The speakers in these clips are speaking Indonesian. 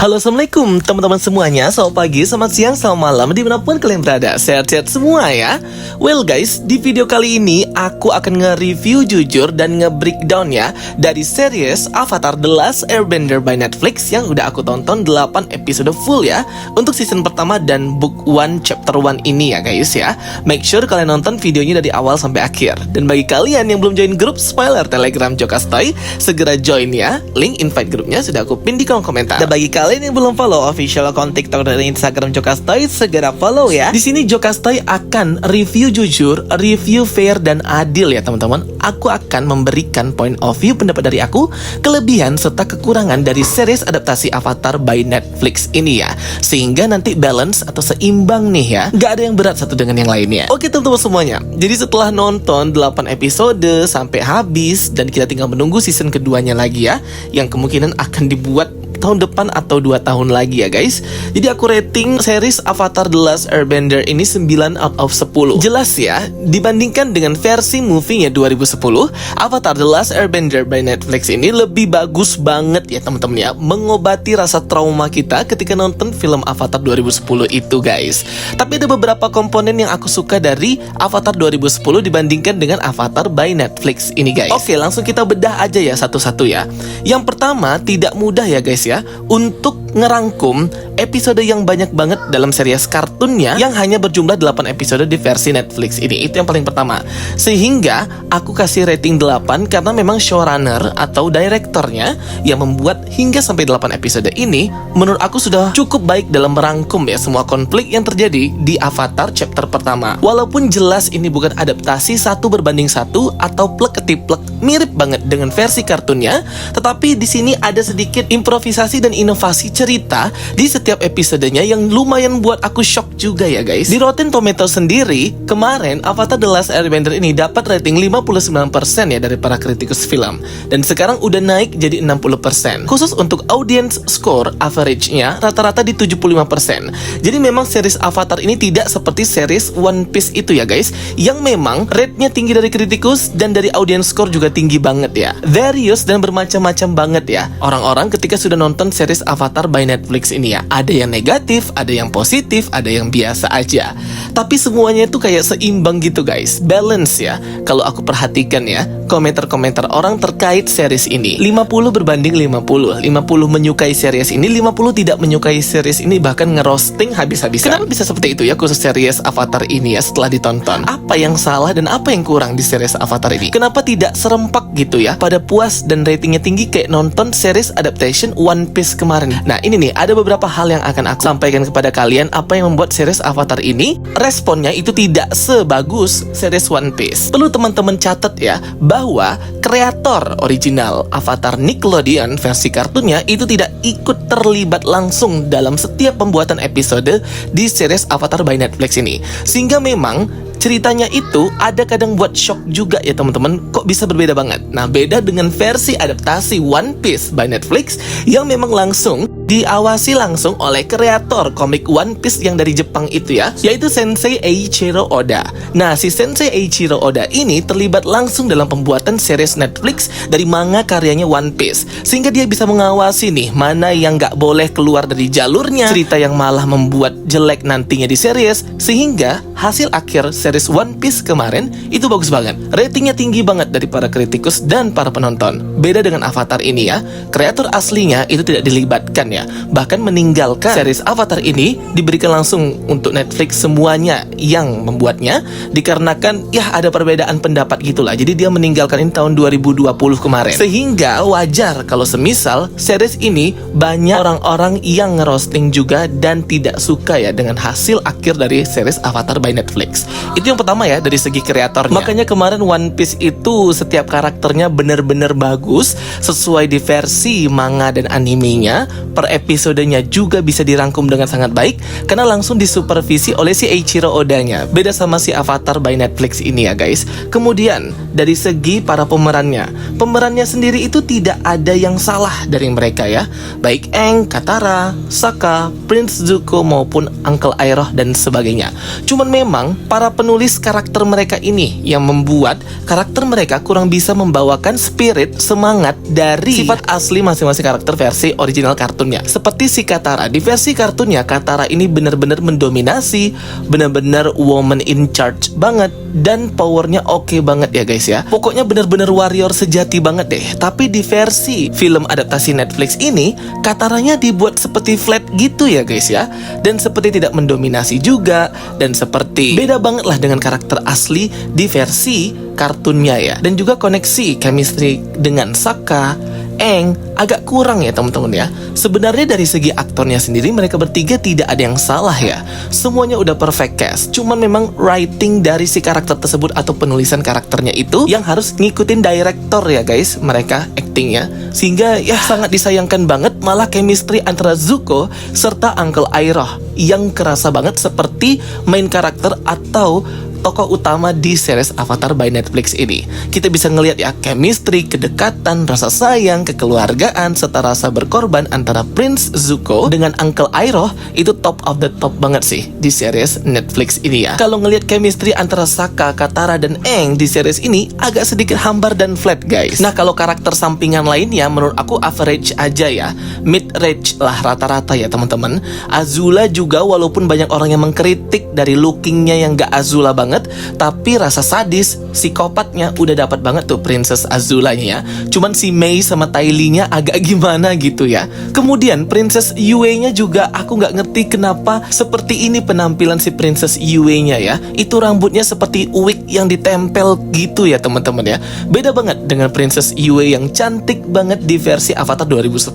Halo, assalamualaikum teman-teman semuanya. Selamat pagi, selamat siang, selamat malam, dimanapun kalian berada. Sehat-sehat semua ya. Well guys, di video kali ini aku akan nge-review jujur dan nge-breakdown ya dari series Avatar The Last Airbender by Netflix yang udah aku tonton 8 episode full ya untuk season pertama dan book 1 chapter 1 ini ya guys ya. Make sure kalian nonton videonya dari awal sampai akhir. Dan bagi kalian yang belum join grup spoiler Telegram Jokastoy, segera join ya. Link invite grupnya sudah aku pin di kolom komentar. Dan bagi kalian yang belum follow official account TikTok dan Instagram Jokastoy, segera follow ya. Di sini Jokastoy akan review jujur, review fair dan adil ya teman-teman. Aku akan memberikan point of view pendapat dari aku, kelebihan serta kekurangan dari series adaptasi Avatar by Netflix ini ya. Sehingga nanti balance atau seimbang nih ya. Gak ada yang berat satu dengan yang lainnya. Oke teman-teman semuanya. Jadi setelah nonton 8 episode sampai habis dan kita tinggal menunggu season keduanya lagi ya, yang kemungkinan akan dibuat tahun depan atau 2 tahun lagi ya guys. Jadi aku rating series Avatar The Last Airbender ini 9 out of 10. Jelas ya, dibandingkan dengan versi movie-nya 2010, Avatar The Last Airbender by Netflix ini lebih bagus banget ya teman-teman ya, mengobati rasa trauma kita ketika nonton film Avatar 2010 itu guys. Tapi ada beberapa komponen yang aku suka dari Avatar 2010 dibandingkan dengan Avatar by Netflix ini guys. Oke, langsung kita bedah aja ya satu-satu ya. Yang pertama, tidak mudah ya guys ya untuk ngerangkum episode yang banyak banget dalam series kartunnya yang hanya berjumlah 8 episode di versi Netflix ini. Itu yang paling pertama. Sehingga aku kasih rating 8 karena memang showrunner atau direktornya yang membuat hingga sampai 8 episode ini menurut aku sudah cukup baik dalam merangkum ya semua konflik yang terjadi di Avatar chapter pertama. Walaupun jelas ini bukan adaptasi 1 berbanding 1 atau plek-ketiplek mirip banget dengan versi kartunnya, tetapi di sini ada sedikit improvisasi dan inovasi cerita di setiap episodenya yang lumayan buat aku shock juga ya guys. Di Rotten Tomatoes sendiri, kemarin Avatar The Last Airbender ini dapat rating 59% ya dari para kritikus film. Dan sekarang udah naik jadi 60%. Khusus untuk audience score average-nya rata-rata di 75%. Jadi memang series Avatar ini tidak seperti series One Piece itu ya guys, yang memang rate-nya tinggi dari kritikus dan dari audience score juga tinggi banget ya. Various dan bermacam-macam banget ya orang-orang ketika sudah nonton series Avatar by Netflix ini ya. Ada yang negatif, ada yang positif, ada yang biasa aja. Tapi semuanya itu kayak seimbang gitu guys. Balance ya. Kalau aku perhatikan ya, komentar-komentar orang terkait series ini 50 berbanding 50. 50 menyukai series ini, 50 tidak menyukai series ini, bahkan ngerosting habis-habisan. Kenapa bisa seperti itu ya khusus series Avatar ini ya setelah ditonton? Apa yang salah dan apa yang kurang di series Avatar ini? Kenapa tidak serempak gitu ya? Pada puas dan ratingnya tinggi kayak nonton series adaptation One Piece kemarin. Nah ini nih, ada beberapa hal yang akan aku sampaikan kepada kalian apa yang membuat series Avatar ini responnya itu tidak sebagus series One Piece. Perlu teman-teman catat ya, bahwa kreator original Avatar Nickelodeon versi kartunnya itu tidak ikut terlibat langsung dalam setiap pembuatan episode di series Avatar by Netflix ini. Sehingga memang ceritanya itu ada kadang buat shock juga ya teman-teman, kok bisa berbeda banget. Nah beda dengan versi adaptasi One Piece by Netflix yang memang langsung diawasi langsung oleh kreator komik One Piece yang dari Jepang itu ya, yaitu Sensei Eiichiro Oda. Nah si Sensei Eiichiro Oda ini terlibat langsung dalam pembuatan series Netflix dari manga karyanya One Piece, sehingga dia bisa mengawasi nih mana yang gak boleh keluar dari jalurnya, cerita yang malah membuat jelek nantinya di series, sehingga hasil akhir series One Piece kemarin itu bagus banget. Ratingnya tinggi banget dari para kritikus dan para penonton. Beda dengan Avatar ini ya, kreator aslinya itu tidak dilibatkan ya, bahkan meninggalkan series Avatar ini diberikan langsung untuk Netflix semuanya yang membuatnya, dikarenakan ya ada perbedaan pendapat gitulah. Jadi dia meninggalkan ini tahun 2020 kemarin. Sehingga wajar kalau semisal series ini banyak orang-orang yang ngerosting juga dan tidak suka ya dengan hasil akhir dari series Avatar by Netflix. Itu yang pertama ya dari segi kreatornya. Makanya kemarin One Piece itu setiap karakternya bener-bener bagus sesuai di versi manga dan animenya. Per episodenya juga bisa dirangkum dengan sangat baik karena langsung disupervisi oleh si Eiichiro Oda-nya. Beda sama si Avatar by Netflix ini ya guys. Kemudian dari segi para pemerannya sendiri itu tidak ada yang salah dari mereka ya. Baik Aang, Katara, Sokka, Prince Zuko maupun Uncle Iroh dan sebagainya. Cuman memang para penulis karakter mereka ini yang membuat karakter mereka kurang bisa membawakan spirit, semangat dari sifat asli masing-masing karakter versi original kartun kartunnya. Seperti si Katara, di versi kartunnya Katara ini benar-benar mendominasi, benar-benar woman in charge banget, dan powernya oke banget ya guys ya. Pokoknya benar-benar warrior sejati banget deh. Tapi di versi film adaptasi Netflix ini, Kataranya dibuat seperti flat gitu ya guys ya, dan seperti tidak mendominasi juga, dan seperti beda banget lah dengan karakter asli di versi kartunnya ya. Dan juga koneksi chemistry dengan Sokka, Aang agak kurang ya teman-teman ya. Sebenarnya dari segi aktornya sendiri mereka bertiga tidak ada yang salah ya. Semuanya udah perfect cast. Cuman memang writing dari si karakter tersebut atau penulisan karakternya itu yang harus ngikutin director ya guys, mereka actingnya. Sehingga ya sangat disayangkan banget malah chemistry antara Zuko serta Uncle Iroh yang kerasa banget seperti main karakter atau tokoh utama di series Avatar by Netflix ini. Kita bisa ngelihat ya chemistry, kedekatan, rasa sayang, kekeluargaan, serta rasa berkorban antara Prince Zuko dengan Uncle Iroh itu top of the top banget sih di series Netflix ini ya. Kalau ngelihat chemistry antara Sokka, Katara, dan Aang di series ini agak sedikit hambar dan flat guys. Nah kalau karakter sampingan lainnya menurut aku average aja ya, mid range lah rata-rata ya teman-teman. Azula juga walaupun banyak orang yang mengkritik dari lookingnya yang gak Azula banget, tapi rasa sadis, psikopatnya udah dapat banget tuh Princess Azulanya ya. Cuman si Mei sama Ty Lee-nya agak gimana gitu ya. Kemudian Princess Yue-nya juga aku nggak ngerti kenapa seperti ini penampilan si Princess Yue-nya ya. Itu rambutnya seperti wig yang ditempel gitu ya teman-teman ya. Beda banget dengan Princess Yue yang cantik banget di versi Avatar 2010.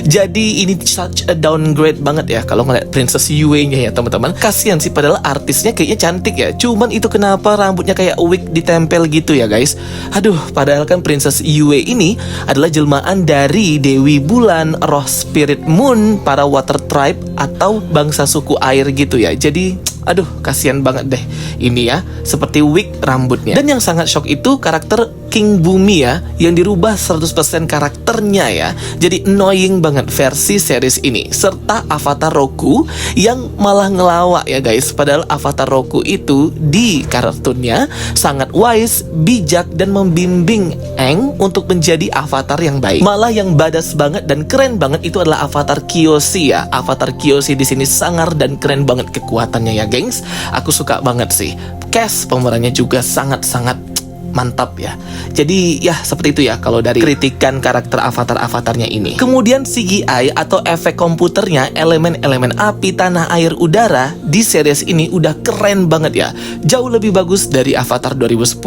Jadi ini such a downgrade banget ya kalau ngeliat Princess Yue-nya ya teman-teman. Kasian sih padahal artisnya kayaknya cantik ya. Cuman itu kenapa rambutnya kayak wig ditempel gitu ya guys. Aduh, padahal kan Princess Yue ini adalah jelmaan dari Dewi Bulan, roh spirit moon, para water tribe atau bangsa suku air gitu ya. Jadi aduh, kasihan banget deh ini ya, seperti wig rambutnya. Dan yang sangat shock itu karakter King Bumi ya, yang dirubah 100% karakternya ya. Jadi annoying banget versi series ini. Serta Avatar Roku yang malah ngelawak ya guys. Padahal Avatar Roku itu di kartunnya sangat wise, bijak, dan membimbing Aang untuk menjadi avatar yang baik. Malah yang badass banget dan keren banget itu adalah Avatar Kyoshi ya. Avatar Kyoshi di sini sangar dan keren banget kekuatannya ya gengs. Aku suka banget sih. Cast pemerannya juga sangat-sangat mantap ya. Jadi ya seperti itu ya kalau dari kritikan karakter avatar-avatarnya ini. Kemudian CGI atau efek komputernya, elemen-elemen api, tanah, air, udara di series ini udah keren banget ya. Jauh lebih bagus dari Avatar 2010.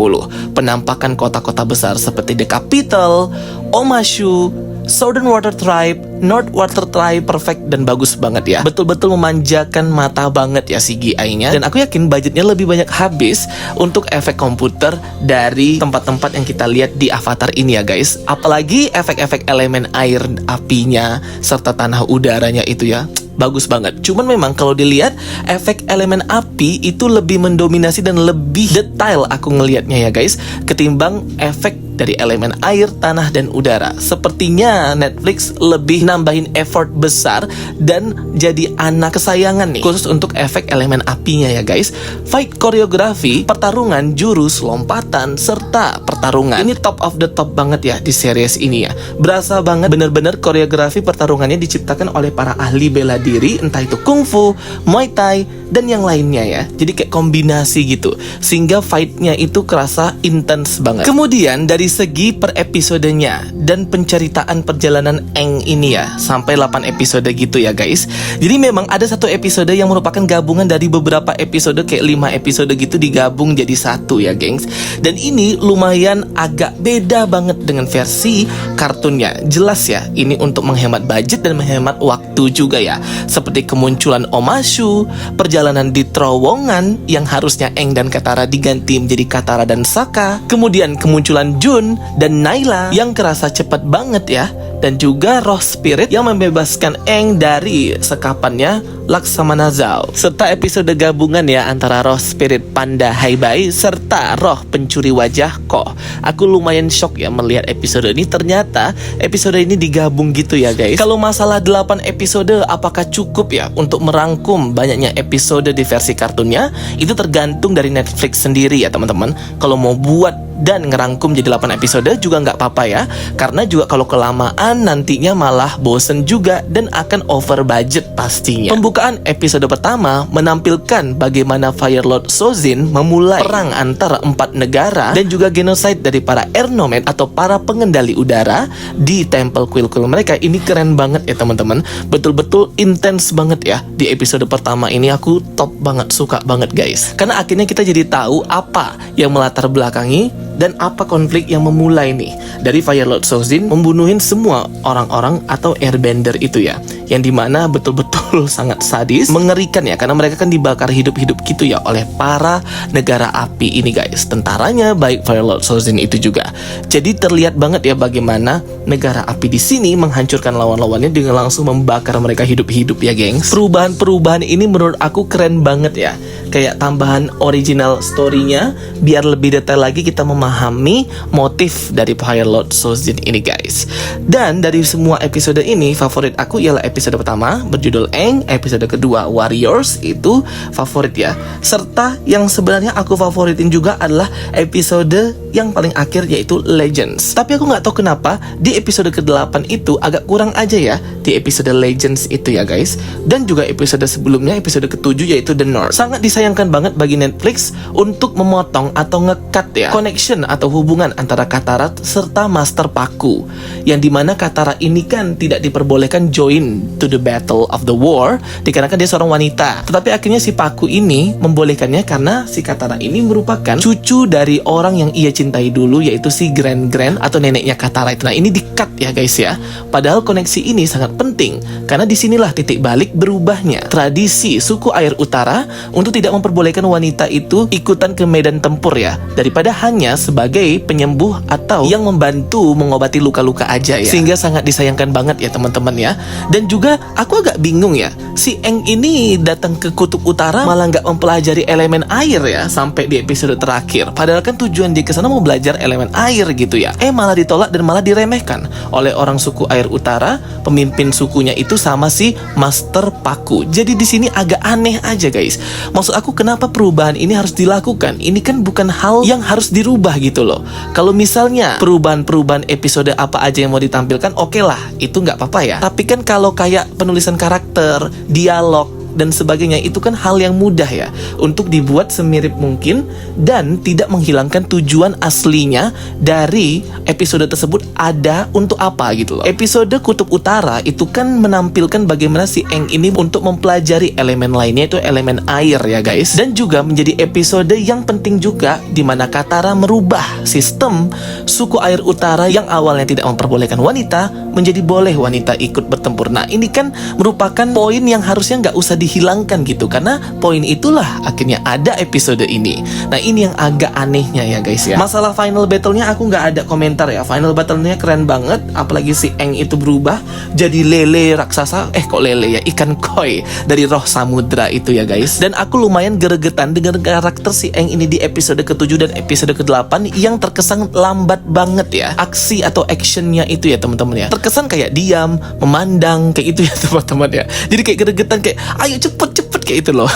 Penampakan kota-kota besar seperti The Capital, Omashu, Southern Water Tribe, North Water Tribe perfect dan bagus banget ya. Betul-betul memanjakan mata banget ya CGI-nya. Dan aku yakin budgetnya lebih banyak habis untuk efek komputer dari tempat-tempat yang kita lihat di Avatar ini ya guys. Apalagi efek-efek elemen air, apinya, serta tanah udaranya itu ya. Bagus banget. Cuman memang kalau dilihat efek elemen api itu lebih mendominasi dan lebih detail aku ngelihatnya ya guys, ketimbang efek dari elemen air, tanah, dan udara. Sepertinya Netflix lebih nambahin effort besar dan jadi anak kesayangan nih khusus untuk efek elemen apinya ya guys. Fight koreografi, pertarungan, jurus, lompatan, serta pertarungan ini top of the top banget ya di series ini ya. Berasa banget bener-bener koreografi pertarungannya diciptakan oleh para ahli bela diri, entah itu kungfu, muay thai, dan yang lainnya ya. Jadi kayak kombinasi gitu, sehingga fightnya itu kerasa intens banget. Kemudian dari segi per episodenya dan penceritaan perjalanan Aang ini ya, sampai 8 episode gitu ya guys. Jadi memang ada satu episode yang merupakan gabungan dari beberapa episode, kayak 5 episode gitu digabung jadi satu ya gengs. Dan ini lumayan agak beda banget dengan versi kartunnya. Jelas ya, ini untuk menghemat budget dan menghemat waktu juga ya. Seperti kemunculan Omashu, perjalanan di terowongan yang harusnya Aang dan Katara diganti menjadi Katara dan Sokka. Kemudian kemunculan Jun dan Naila yang kerasa cepat banget ya. Dan juga roh spirit yang membebaskan Aang dari sekapannya Laksamana Zhao. Serta episode gabungan ya antara roh spirit Panda Haibai serta roh pencuri wajah Ko. Aku lumayan shock ya melihat episode ini. Ternyata episode ini digabung gitu ya guys. Kalau masalah 8 episode apakah cukup ya untuk merangkum banyaknya episode di versi kartunnya? Itu tergantung dari Netflix sendiri ya teman-teman. Kalau mau buat dan ngerangkum jadi 8 episode juga nggak apa-apa ya. Karena juga kalau kelamaan nantinya malah bosen juga dan akan over budget pastinya. Pembukaan episode pertama menampilkan bagaimana Fire Lord Sozin memulai perang antara 4 negara dan juga genocide dari para air nomad atau para pengendali udara di temple kuil-kuil mereka. Ini keren banget ya teman-teman. Betul-betul intens banget ya. Di episode pertama ini aku top banget, suka banget guys. Karena akhirnya kita jadi tahu apa yang melatar belakangi dan apa konflik yang memulai nih dari Fire Lord Sozin membunuhin semua orang-orang atau airbender itu ya, yang dimana betul-betul sangat sadis, mengerikan ya, karena mereka kan dibakar hidup-hidup gitu ya oleh para negara api ini guys. Tentaranya baik Fire Lord Sozin itu juga. Jadi terlihat banget ya bagaimana negara api di sini menghancurkan lawan-lawannya dengan langsung membakar mereka hidup-hidup ya gengs. Perubahan-perubahan ini menurut aku keren banget ya. Kayak tambahan original story-nya biar lebih detail lagi kita memahami motif dari Fire Lord Sozin ini guys. Dan dari semua episode ini, favorit aku ialah episode pertama berjudul Aang, episode kedua Warriors itu favorit ya. Serta yang sebenarnya aku favoritin juga adalah episode yang paling akhir yaitu Legends. Tapi aku nggak tahu kenapa di episode ke-8 itu agak kurang aja ya di episode Legends itu ya guys. Dan juga episode sebelumnya, episode ke-7 yaitu The North. Sangat disayangkan banget bagi Netflix untuk memotong atau nge-cut ya connection atau hubungan antara Katara serta Master Paku, yang dimana Katara ini kan tidak diperbolehkan join to the battle of the war dikarenakan dia seorang wanita. Tetapi akhirnya si Paku ini membolehkannya karena si Katara ini merupakan cucu dari orang yang ia cintai dulu, yaitu si Grand atau neneknya Katara itu. Nah ini di-cut ya guys ya. Padahal koneksi ini sangat penting karena disinilah titik balik berubahnya tradisi suku air utara untuk tidak memperbolehkan wanita itu ikutan ke medan tempur ya, daripada hanya sebagai penyembuh atau yang membantu mengobati luka-luka aja ya. Sehingga sangat disayangkan banget ya teman-teman ya. Dan juga aku agak bingung ya, si Aang ini datang ke kutub utara malah nggak mempelajari elemen air ya sampai di episode terakhir. Padahal kan tujuan dia kesana mau belajar elemen air gitu ya. Malah ditolak dan malah diremehkan oleh orang suku air utara, pemimpin sukunya itu sama si Master Paku. Jadi di sini agak aneh aja guys. Maksud aku kenapa perubahan ini harus dilakukan? Ini kan bukan hal yang harus dirubah gitu loh. Kalau misalnya perubahan-perubahan episode apa aja yang mau ditampilkan, oke lah, itu nggak apa-apa ya. Tapi kan kalau kayak penulisan karakter, dialog dan sebagainya, itu kan hal yang mudah ya untuk dibuat semirip mungkin dan tidak menghilangkan tujuan aslinya dari episode tersebut ada untuk apa gitu loh. Episode Kutub Utara itu kan menampilkan bagaimana si Aang ini untuk mempelajari elemen lainnya, itu elemen air ya guys. Dan juga menjadi episode yang penting juga di mana Katara merubah sistem suku air utara yang awalnya tidak memperbolehkan wanita menjadi boleh wanita ikut bertempur. Nah ini kan merupakan poin yang harusnya nggak usah dihilangkan gitu, karena poin itulah akhirnya ada episode ini. Nah ini yang agak anehnya ya guys ya. Masalah final battle-nya aku nggak ada komentar ya. Final battle-nya keren banget, apalagi si Aang itu berubah jadi lele raksasa, kok lele ya, ikan koi dari roh samudra itu ya guys. Dan aku lumayan gregetan dengan karakter si Aang ini di episode ke-7 dan episode ke-8 yang terkesan lambat banget ya. Aksi atau actionnya itu ya teman-teman ya, terkesan kayak diam, memandang kayak itu ya teman-teman ya. Jadi kayak gregetan, kayak ayo cepet kayak itu loh.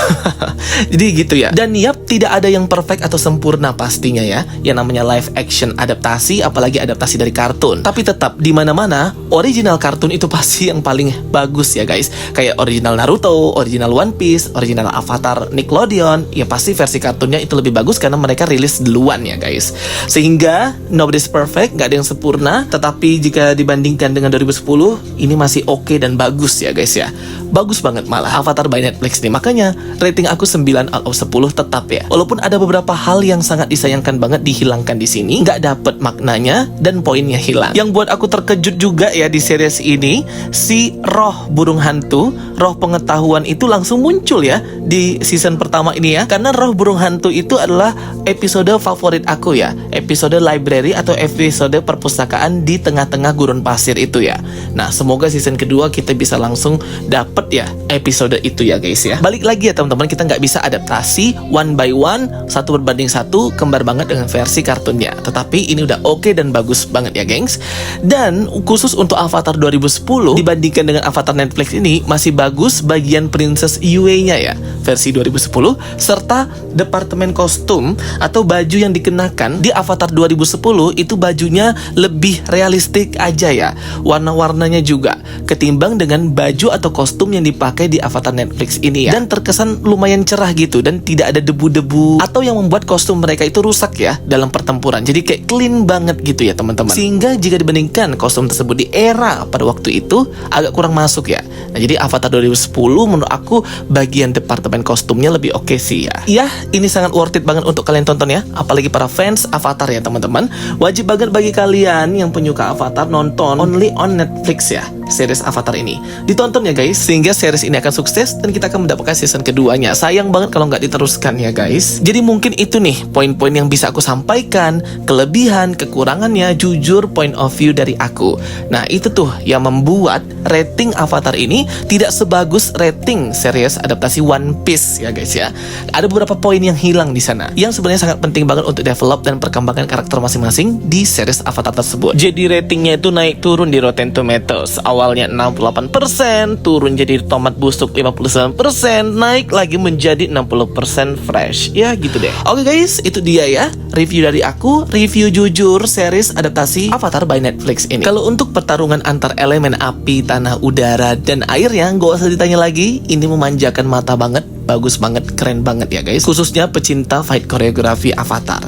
Jadi gitu ya. Dan yap, tidak ada yang perfect atau sempurna pastinya ya. Yang namanya live action adaptasi, apalagi adaptasi dari kartun. Tapi tetap di mana-mana original kartun itu pasti yang paling bagus ya guys. Kayak original Naruto, original One Piece, original Avatar Nickelodeon, ya pasti versi kartunnya itu lebih bagus karena mereka rilis duluan ya guys. Sehingga nobody's perfect, nggak ada yang sempurna. Tetapi jika dibandingkan dengan 2010, ini masih oke dan bagus ya guys ya. Bagus banget malah Avatar by Netflix nih. Makanya rating aku 9 out of 10 tetap ya. Walaupun ada beberapa hal yang sangat disayangkan banget dihilangkan di sini, nggak dapet maknanya dan poinnya hilang. Yang buat aku terkejut juga ya di series ini, si roh burung hantu, roh pengetahuan itu langsung muncul ya di season pertama ini ya. Karena roh burung hantu itu adalah episode favorit aku ya. Episode library atau episode perpustakaan di tengah-tengah gurun pasir itu ya. Nah semoga season kedua kita bisa langsung dapet dapet ya episode itu ya guys ya. Balik lagi ya teman-teman, kita nggak bisa adaptasi one by one, 1:1, kembar banget dengan versi kartunnya. Tetapi ini udah oke dan bagus banget ya gengs. Dan khusus untuk Avatar 2010 dibandingkan dengan Avatar Netflix ini masih bagus bagian Princess Yue-nya ya, versi 2010, serta departemen kostum atau baju yang dikenakan di Avatar 2010 itu bajunya lebih realistik aja ya. Warna-warnanya juga ketimbang dengan baju atau kostum yang dipakai di Avatar Netflix ini ya. Dan terkesan lumayan cerah gitu dan tidak ada debu-debu atau yang membuat kostum mereka itu rusak ya dalam pertempuran. Jadi kayak clean banget gitu ya teman-teman. Sehingga jika dibandingkan kostum tersebut di era pada waktu itu agak kurang masuk ya. Nah, jadi Avatar 2010 menurut aku bagian departemen kostumnya lebih oke sih ya. Iya, ini sangat worth it banget untuk kalian tonton ya. Apalagi para fans Avatar ya teman-teman. Wajib banget bagi kalian yang penyuka Avatar nonton only on Netflix ya, series Avatar ini. Ditonton ya guys, sehingga series ini akan sukses dan kita akan mendapatkan season keduanya. Sayang banget kalau nggak diteruskan ya guys. Jadi mungkin itu nih poin-poin yang bisa aku sampaikan, kelebihan, kekurangannya, jujur point of view dari aku. Nah itu tuh yang membuat rating Avatar ini tidak sebagus rating series adaptasi One Piece ya guys ya. Ada beberapa poin yang hilang di sana, yang sebenarnya sangat penting banget untuk develop dan perkembangan karakter masing-masing di series Avatar tersebut. Jadi ratingnya itu naik turun di Rotten Tomatoes. Awalnya 68%, turun jadi tomat busuk 59%, naik lagi menjadi 60% fresh. Ya gitu deh. Oke guys, itu dia ya review dari aku, review jujur series adaptasi Avatar by Netflix ini. Kalau untuk pertarungan antar elemen api, tanah, udara, dan air ya, gak usah ditanya lagi. Ini memanjakan mata banget, bagus banget, keren banget ya guys. Khususnya pecinta fight koreografi Avatar.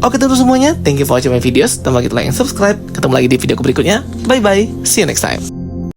Oke teman-teman semuanya, thank you for watching my videos. Jangan lupa like and subscribe. Ketemu lagi di videoku berikutnya. Bye bye, see you next time.